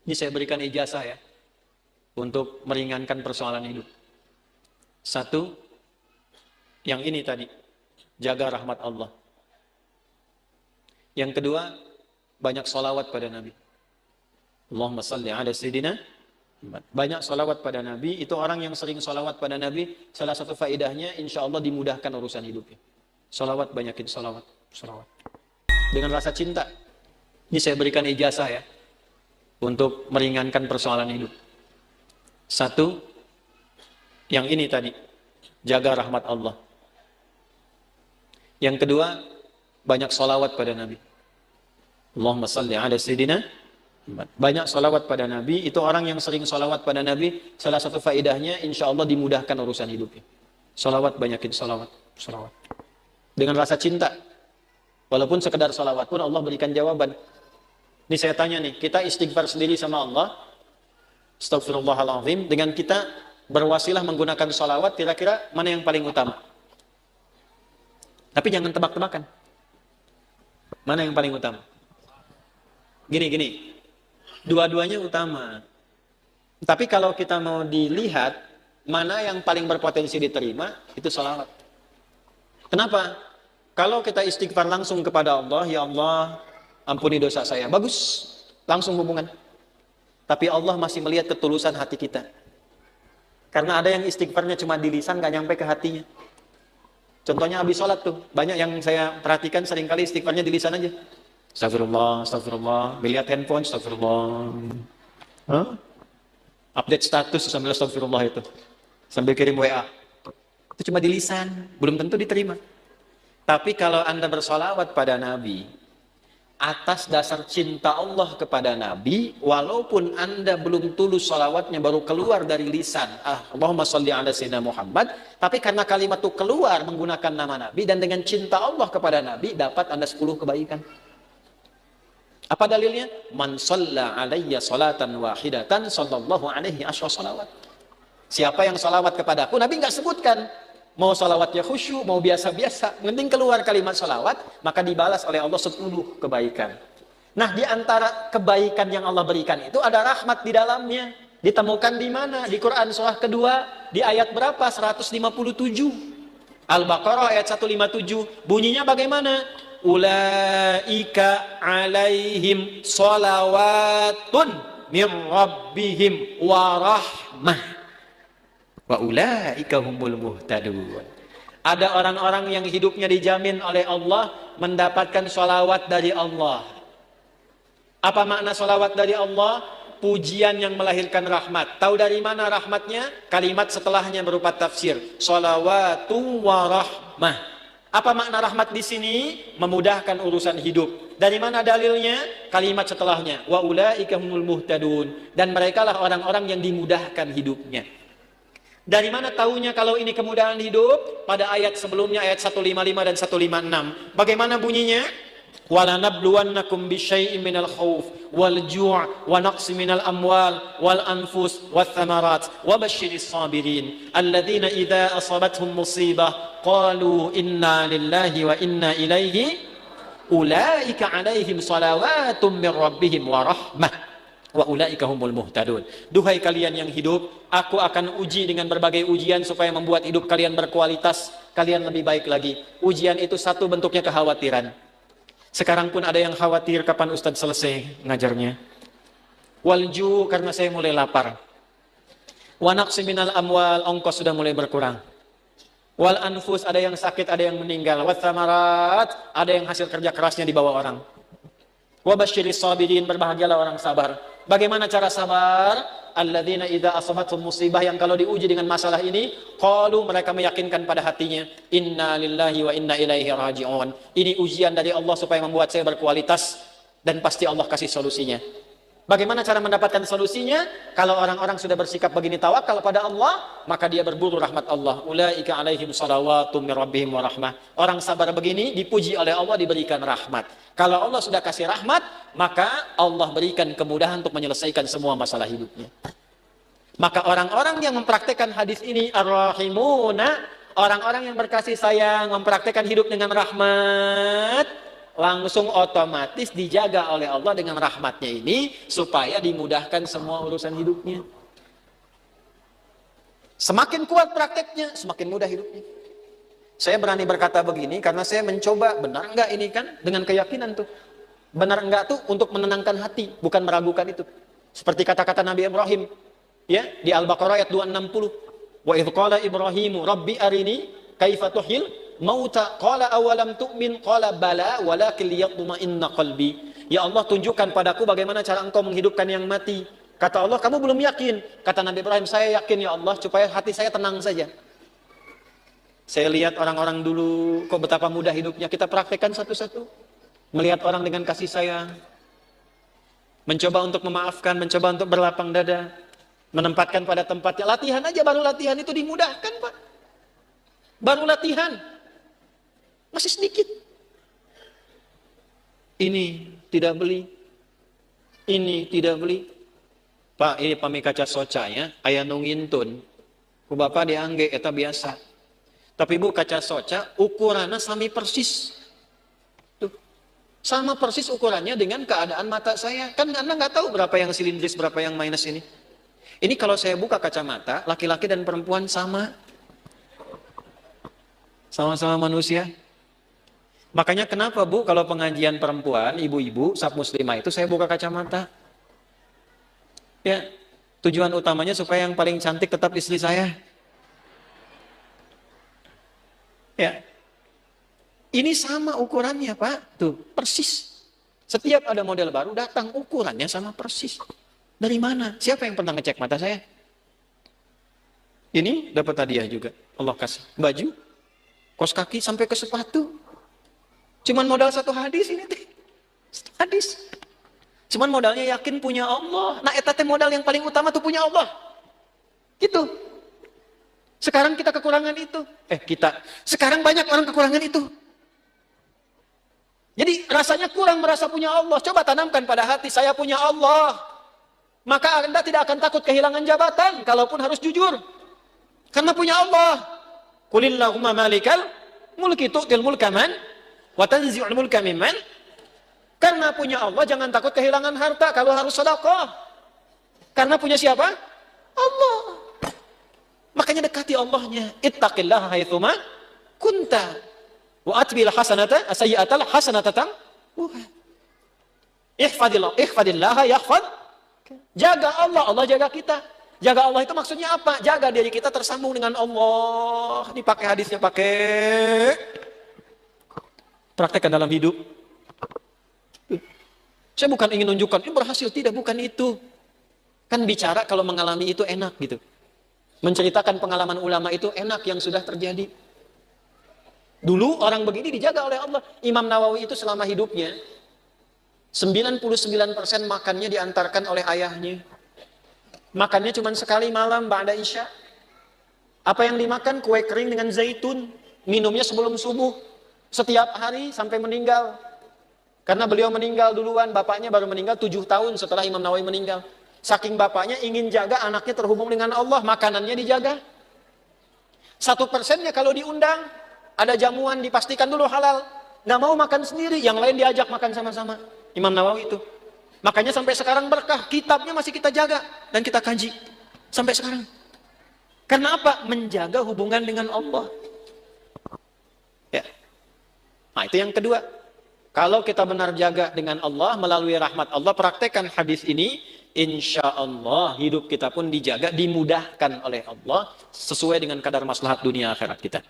Ini saya berikan ijazah ya, untuk meringankan persoalan hidup. Satu, yang ini tadi, jaga rahmat Allah. Yang kedua, banyak sholawat pada Nabi. Allahumma salli ala Sayyidina. Banyak sholawat pada Nabi. Itu orang yang sering sholawat pada Nabi, salah satu faedahnya, insya Allah dimudahkan urusan hidupnya. Sholawat, banyakin sholawat. Sholawat. Dengan rasa cinta. Ini saya berikan ijazah ya, untuk meringankan persoalan hidup. Satu, yang ini tadi, jaga rahmat Allah. Yang kedua, banyak sholawat pada Nabi. Allahumma salli ala Sayyidina. Banyak sholawat pada Nabi. Itu orang yang sering sholawat pada Nabi, salah satu faedahnya, insya Allah dimudahkan urusan hidupnya. Sholawat, banyakin sholawat. Sholawat. Dengan rasa cinta. Walaupun sekedar sholawat pun Allah berikan jawaban. Ini saya tanya nih, kita istighfar sendiri sama Allah, astagfirullahaladzim, dengan kita berwasilah menggunakan sholawat, kira-kira mana yang paling utama? Tapi jangan tebak-tebakan. Mana yang paling utama? Gini. Dua-duanya utama. Tapi kalau kita mau dilihat, mana yang paling berpotensi diterima, itu sholawat. Kenapa? Kalau kita istighfar langsung kepada Allah, ya Allah, ampuni dosa saya. Bagus. Langsung hubungan. Tapi Allah masih melihat ketulusan hati kita. Karena ada yang istighfarnya cuma di lisan, gak nyampe ke hatinya. Contohnya habis sholat tuh. Banyak yang saya perhatikan seringkali istighfarnya di lisan aja. Astagfirullah, astagfirullah. Melihat handphone, astagfirullah. Update status sambil astagfirullah itu. Sambil kirim WA. Itu cuma di lisan. Belum tentu diterima. Tapi kalau Anda bersolawat pada Nabi, atas dasar cinta Allah kepada Nabi, walaupun Anda belum tulus sholawatnya, baru keluar dari lisan, Allahumma sholli ala Sayyidina Muhammad, tapi karena kalimat itu keluar menggunakan nama Nabi, dan dengan cinta Allah kepada Nabi, dapat Anda 10 kebaikan. Apa dalilnya? Man shalla alayya sholatan wahidatan, sallallahu alaihi asyra sholawat. Siapa yang sholawat kepadaku, Nabi nggak sebutkan. Mau sholawatnya khusyuk, mau biasa-biasa, penting keluar kalimat sholawat, maka dibalas oleh Allah 10 kebaikan. Nah, di antara kebaikan yang Allah berikan itu ada rahmat di dalamnya. Ditemukan di mana? Di Quran surah kedua, di ayat berapa? 157. Al-Baqarah ayat 157. Bunyinya bagaimana? Ulaika alaihim sholawatun min rabbihim warahmah. Wa ulaika humul muhtadun. Ada orang-orang yang hidupnya dijamin oleh Allah mendapatkan sholawat dari Allah. Apa makna sholawat dari Allah? Pujian yang melahirkan rahmat. Tahu dari mana rahmatnya? Kalimat setelahnya berupa tafsir. Sholawatu warahmah. Apa makna rahmat di sini? Memudahkan urusan hidup. Dari mana dalilnya? Kalimat setelahnya. Wa ulaika humul muhtadun. Dan merekalah orang-orang yang dimudahkan hidupnya. Dari mana tahunya kalau ini kemudahan hidup? Pada ayat sebelumnya, ayat 155 dan 156. Bagaimana bunyinya? وَلَنَبْلُوَنَّكُمْ بِشَيْءٍ مِنَ الْخَوْفِ وَالْجُوعِ وَنَقْصٍ مِنَ الْأَمْوَالِ وَالْأَنْفُسِ وَالثَّمَرَاتِ وَبَشِّرِ الصَّابِرِينَ الَّذِينَ إِذَا أَصَابَتْهُمْ مُصِيبَةٌ قَالُوا إِنَّا لِلَّهِ وَإِنَّا إِلَيْهِ أُولَئِكَ عَلَيْهِمْ صَلَوَاتٌ مِّن رَّبِّهِمْ وَرَحْمَةٌ wa ulaika humul muhtadun. Duhai kalian yang hidup, aku akan uji dengan berbagai ujian supaya membuat hidup kalian berkualitas, kalian lebih baik lagi. Ujian itu satu bentuknya kekhawatiran. Sekarang pun ada yang khawatir kapan Ustadz selesai ngajarnya. Walju, karena saya mulai lapar. Wa naqsi minal amwal, ongkos sudah mulai berkurang. Wal anfus, ada yang sakit, ada yang meninggal. Wa thamarat, ada yang hasil kerja kerasnya dibawa orang. Wa basyiris sabirin, berbahagialah orang sabar. Bagaimana cara sabar? Alladzina idza asabatuhum musibah, yang kalau diuji dengan masalah ini, qalu, mereka meyakinkan pada hatinya, inna lillahi wa inna ilaihi raji'un. Ini ujian dari Allah supaya membuat saya berkualitas, dan pasti Allah kasih solusinya. Bagaimana cara mendapatkan solusinya? Kalau orang-orang sudah bersikap begini, tawakal pada Allah, maka dia berburu rahmat Allah. Ulaika alaihim shalawatum min rabbihim wa rahmah. Orang sabar begini dipuji oleh Allah, diberikan rahmat. Kalau Allah sudah kasih rahmat, maka Allah berikan kemudahan untuk menyelesaikan semua masalah hidupnya. Maka orang-orang yang mempraktekkan hadis ini, ar-rahimuna, orang-orang yang berkasih sayang, mempraktekkan hidup dengan rahmat, langsung otomatis dijaga oleh Allah dengan rahmatnya ini supaya dimudahkan semua urusan hidupnya. Semakin kuat prakteknya, semakin mudah hidupnya. Saya berani berkata begini karena saya mencoba, benar enggak ini kan dengan keyakinan tuh. Benar enggak tuh untuk menenangkan hati, bukan meragukan itu. Seperti kata-kata Nabi Ibrahim, ya, di Al-Baqarah ayat 260. Wa idh qala Ibrahimu rabbi arini kaifa tuhyil mauta qala awalam tu'min qala bala walakin liyatma'inna qalbi. Ya Allah, tunjukkan padaku bagaimana cara engkau menghidupkan yang mati. Kata Allah, kamu belum yakin. Kata Nabi Ibrahim, saya yakin ya Allah, supaya hati saya tenang saja. Saya lihat orang-orang dulu, kok betapa mudah hidupnya. Kita praktekkan satu-satu. Melihat orang dengan kasih sayang, mencoba untuk memaafkan, mencoba untuk berlapang dada, menempatkan pada tempatnya. Latihan aja, baru latihan itu dimudahkan, Pak. Baru latihan. Masih sedikit. Ini tidak beli. Ini tidak beli. Pak, ini pami kaca soca ya. Aya nu ngintun. Ku bapak diangge, eta biasa. Tapi bu, kaca soca ukurannya sami persis. Tuh. Sama persis ukurannya dengan keadaan mata saya. Kan Anda nggak tahu berapa yang silindris, berapa yang minus ini. Ini kalau saya buka kacamata, laki-laki dan perempuan sama. Sama-sama manusia. Makanya kenapa bu, kalau pengajian perempuan, ibu-ibu, sab muslimah itu saya buka kacamata. Ya, tujuan utamanya supaya yang paling cantik tetap istri saya. Ya, ini sama ukurannya Pak, tuh persis. Setiap ada model baru datang ukurannya sama persis. Dari mana? Siapa yang pernah ngecek mata saya? Ini dapat hadiah juga, Allah kasih baju, kaos kaki sampai ke sepatu. Cuman modal satu hadis ini teh, hadis. Cuman modalnya yakin punya Allah. Nah, eta teh modal yang paling utama tuh punya Allah. Gitu. Sekarang kita kekurangan itu. Sekarang banyak orang kekurangan itu. Jadi rasanya kurang merasa punya Allah. Coba tanamkan pada hati, saya punya Allah. Maka Anda tidak akan takut kehilangan jabatan, kalaupun harus jujur. Karena punya Allah. Qulillahumma malikal mulki tu'til mulka man wa tanzi'ul mulka mimman. Karena punya Allah jangan takut kehilangan harta kalau harus sedekah. Karena punya siapa? Allah. Makanya dekati Allahnya. Ittaqillaha haitsuma kunta wa atbil hasanata sayyi'atal hasanata ihfadillaha yahfad. Jaga Allah, Allah jaga kita. Jaga Allah itu maksudnya apa? Jaga diri kita tersambung dengan Allah. Dipakai hadisnya, pakai. Praktekkan dalam hidup. Saya bukan ingin menunjukkan ini berhasil, tidak, bukan itu. Kan bicara kalau mengalami itu enak gitu. Menceritakan pengalaman ulama itu enak yang sudah terjadi. Dulu orang begini dijaga oleh Allah. Imam Nawawi itu selama hidupnya 99% makannya diantarkan oleh ayahnya. Makannya cuma sekali malam ba'da isya. Apa yang dimakan? Kue kering dengan zaitun. Minumnya sebelum subuh. Setiap hari sampai meninggal. Karena beliau meninggal duluan, bapaknya baru meninggal 7 tahun setelah Imam Nawawi meninggal. Saking bapaknya ingin jaga anaknya terhubung dengan Allah, makanannya dijaga. 1%-nya kalau diundang, ada jamuan dipastikan dulu halal. Nggak mau makan sendiri, yang lain diajak makan sama-sama. Imam Nawawi itu. Makanya sampai sekarang berkah, kitabnya masih kita jaga dan kita kaji. Sampai sekarang. Karena apa? Menjaga hubungan dengan Allah. Ya. Nah itu yang kedua. Kalau kita benar jaga dengan Allah, melalui rahmat Allah, praktekkan hadis ini, insya Allah hidup kita pun dijaga, dimudahkan oleh Allah, sesuai dengan kadar maslahat dunia akhirat kita.